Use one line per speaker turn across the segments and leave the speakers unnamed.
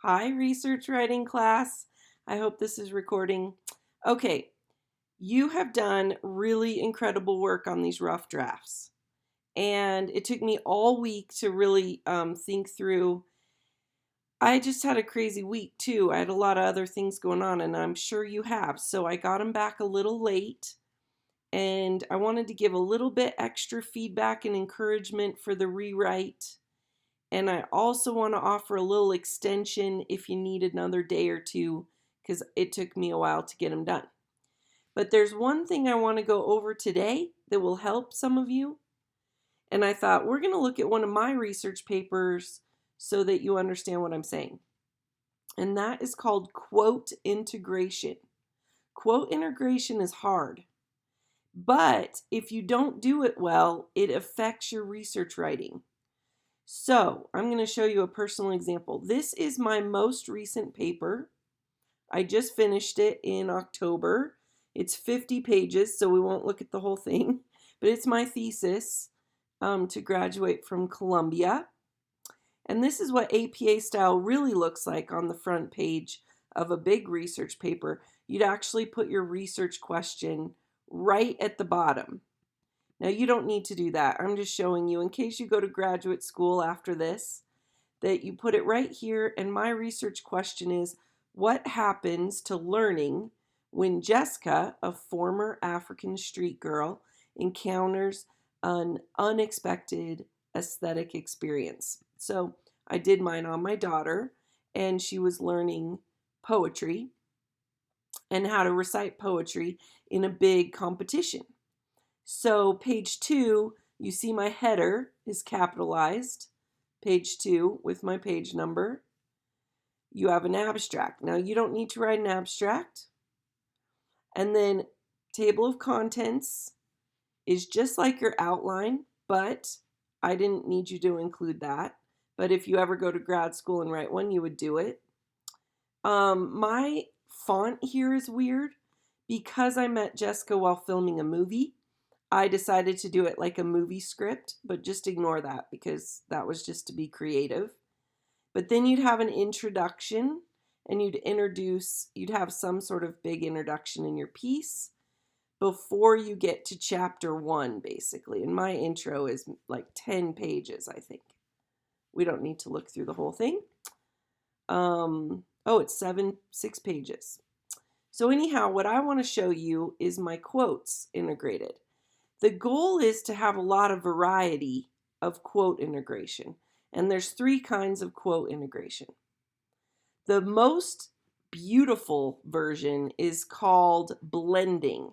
Hi, research writing class. I hope this is recording. Okay, you have done really incredible work on these rough drafts. And it took me all week to really think through. I just had a crazy week too. I had a lot of other things going on, and I'm sure you have. So I got them back a little late, and I wanted to give a little bit extra feedback and encouragement for the rewrite. And I also want to offer a little extension if you need another day or two, because it took me a while to get them done. But there's one thing I want to go over today that will help some of you. And I thought we're going to look at one of my research papers so that you understand what I'm saying. And that is called quote integration. Quote integration is hard, but if you don't do it well, it affects your research writing. So I'm going to show you a personal example. This is my most recent paper. I just finished it in October. It's 50 pages, so we won't look at the whole thing, but it's my thesis to graduate from Columbia. And this is what APA style really looks like on the front page of a big research paper. You'd actually put your research question right at the bottom. Now, you don't need to do that. I'm just showing you in case you go to graduate school after this that you put it right here. And my research question is, what happens to learning when Jessica, a former African street girl, encounters an unexpected aesthetic experience? So I did mine on my daughter, and she was learning poetry and how to recite poetry in a big competition. So page 2, you see my header is capitalized. Page 2 with my page number. You have an abstract. Now you don't need to write an abstract. And then table of contents is just like your outline, but I didn't need you to include that. But if you ever go to grad school and write one, you would do it. My font here is weird because I met Jessica while filming a movie. I decided to do it like a movie script, but just ignore that because that was just to be creative. But then you'd have an introduction and you'd have some sort of big introduction in your piece before you get to chapter 1, basically. And my intro is like 10 pages, I think. We don't need to look through the whole thing. It's 6 pages. So anyhow, what I want to show you is my quotes integrated. The goal is to have a lot of variety of quote integration. And there's 3 kinds of quote integration. The most beautiful version is called blending,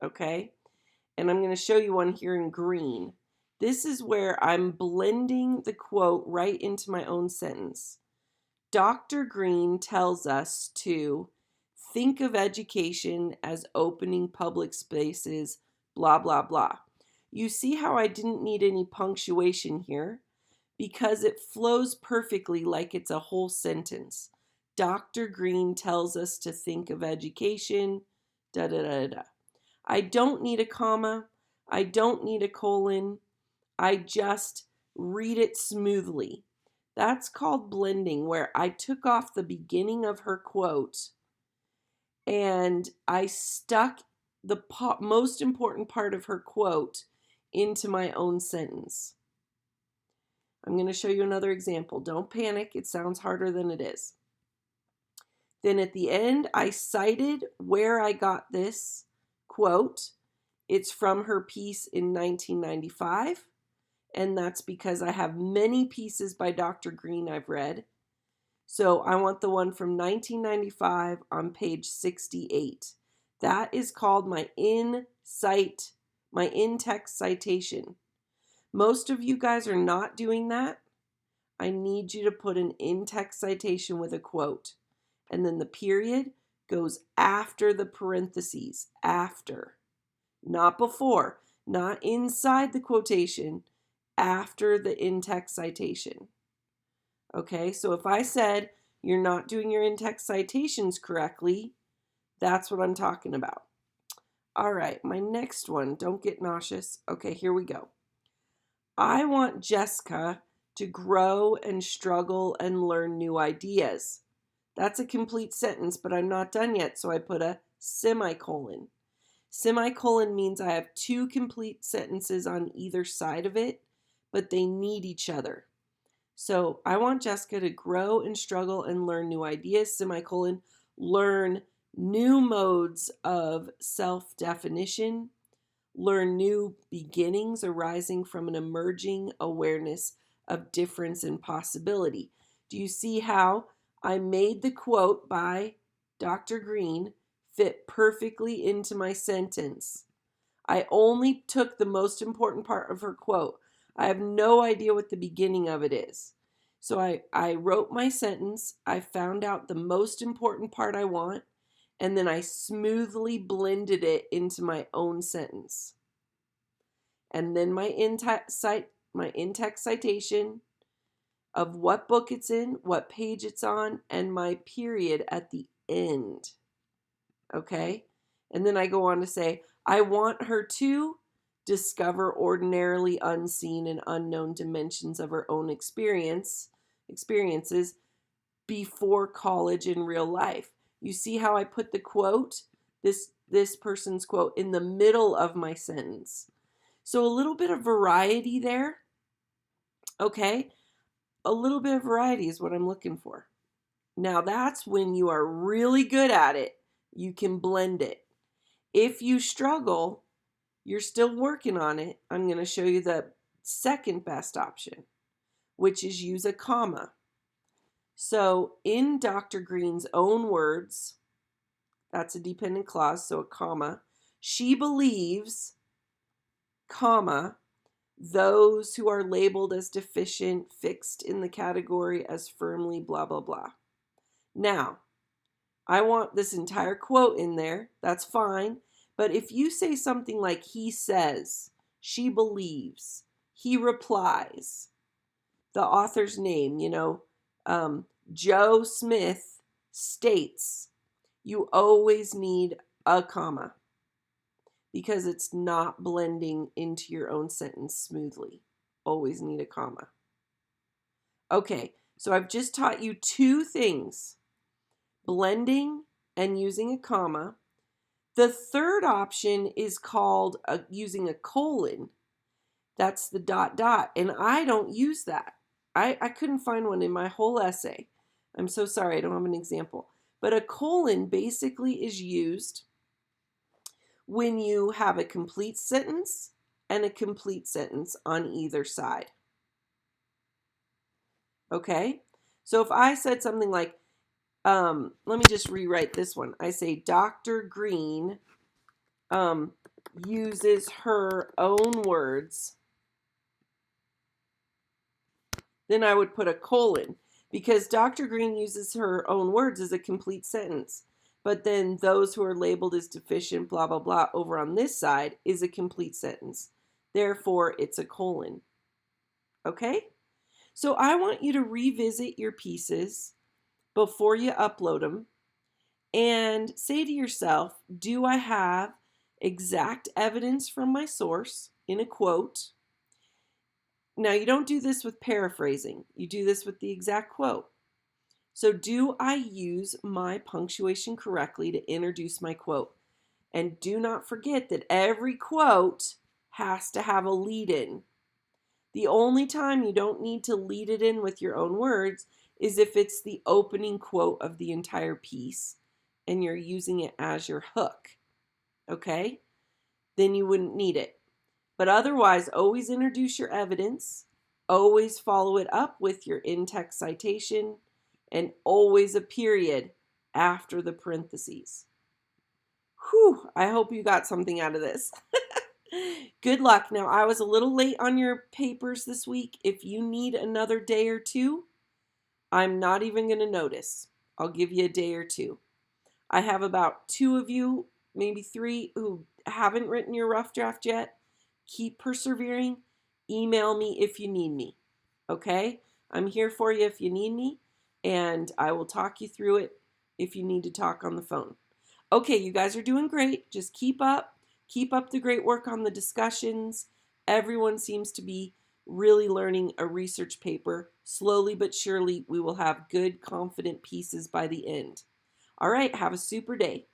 okay? And I'm going to show you one here in green. This is where I'm blending the quote right into my own sentence. Dr. Green tells us to think of education as opening public spaces, blah, blah, blah. You see how I didn't need any punctuation here? Because it flows perfectly like it's a whole sentence. Dr. Green tells us to think of education, da da da da. I don't need a comma. I don't need a colon. I just read it smoothly. That's called blending, where I took off the beginning of her quote and I stuck the most important part of her quote into my own sentence. I'm going to show you another example. Don't panic. It sounds harder than it is. Then at the end, I cited where I got this quote. It's from her piece in 1995. And that's because I have many pieces by Dr. Green I've read. So I want the one from 1995 on page 68. That is called my in-text citation. Most of you guys are not doing that. I need you to put an in-text citation with a quote. And then the period goes after the parentheses. After. Not before. Not inside the quotation. After the in-text citation. Okay, so if I said you're not doing your in-text citations correctly, that's what I'm talking about. All right, my next one, don't get nauseous. Okay, here we go. I want Jessica to grow and struggle and learn new ideas. That's a complete sentence, but I'm not done yet, so I put a semicolon. Semicolon means I have two complete sentences on either side of it, but they need each other. So I want Jessica to grow and struggle and learn new ideas, semicolon, learn new modes of self-definition, learn new beginnings arising from an emerging awareness of difference and possibility. Do you see how I made the quote by Dr. Green fit perfectly into my sentence? I only took the most important part of her quote. I have no idea what the beginning of it is. So I wrote my sentence, I found out the most important part I want, and then I smoothly blended it into my own sentence. And then my in-text citation of what book it's in, what page it's on, and my period at the end. Okay? And then I go on to say, I want her to discover ordinarily unseen and unknown dimensions of her own experiences before college in real life. You see how I put the quote, this person's quote, in the middle of my sentence. So a little bit of variety there. Okay? A little bit of variety is what I'm looking for. Now that's when you are really good at it. You can blend it. If you struggle, you're still working on it, I'm going to show you the second best option, which is use a comma. So in Dr. Green's own words, that's a dependent clause, so a comma, she believes, comma, those who are labeled as deficient fixed in the category as firmly blah, blah, blah. Now, I want this entire quote in there. That's fine. But if you say something like he says, she believes, he replies, the author's name, Joe Smith states, you always need a comma because it's not blending into your own sentence smoothly. Always need a comma. Okay, so I've just taught you two things, blending and using a comma. The third option is called using a colon. That's the ... and I don't use that. I couldn't find one in my whole essay. I'm so sorry, I don't have an example. But a colon basically is used when you have a complete sentence and a complete sentence on either side. Okay? So if I said something like, let me just rewrite this one. I say Dr. Green uses her own words, then I would put a colon because Dr. Green uses her own words as a complete sentence. But then those who are labeled as deficient, blah, blah, blah, over on this side is a complete sentence. Therefore, it's a colon. Okay? So I want you to revisit your pieces before you upload them and say to yourself, do I have exact evidence from my source in a quote? Now, you don't do this with paraphrasing. You do this with the exact quote. So do I use my punctuation correctly to introduce my quote? And do not forget that every quote has to have a lead-in. The only time you don't need to lead it in with your own words is if it's the opening quote of the entire piece and you're using it as your hook. Okay? Then you wouldn't need it. But otherwise, always introduce your evidence, always follow it up with your in-text citation, and always a period after the parentheses. Whew, I hope you got something out of this. Good luck. Now, I was a little late on your papers this week. If you need another day or two, I'm not even going to notice. I'll give you a day or two. I have about 2 of you, maybe 3, who haven't written your rough draft yet. Keep persevering. Email me if you need me. Okay? I'm here for you if you need me, and I will talk you through it if you need to talk on the phone. Okay, you guys are doing great. Just keep up. Keep up the great work on the discussions. Everyone seems to be really learning a research paper. Slowly but surely, we will have good, confident pieces by the end. All right, have a super day.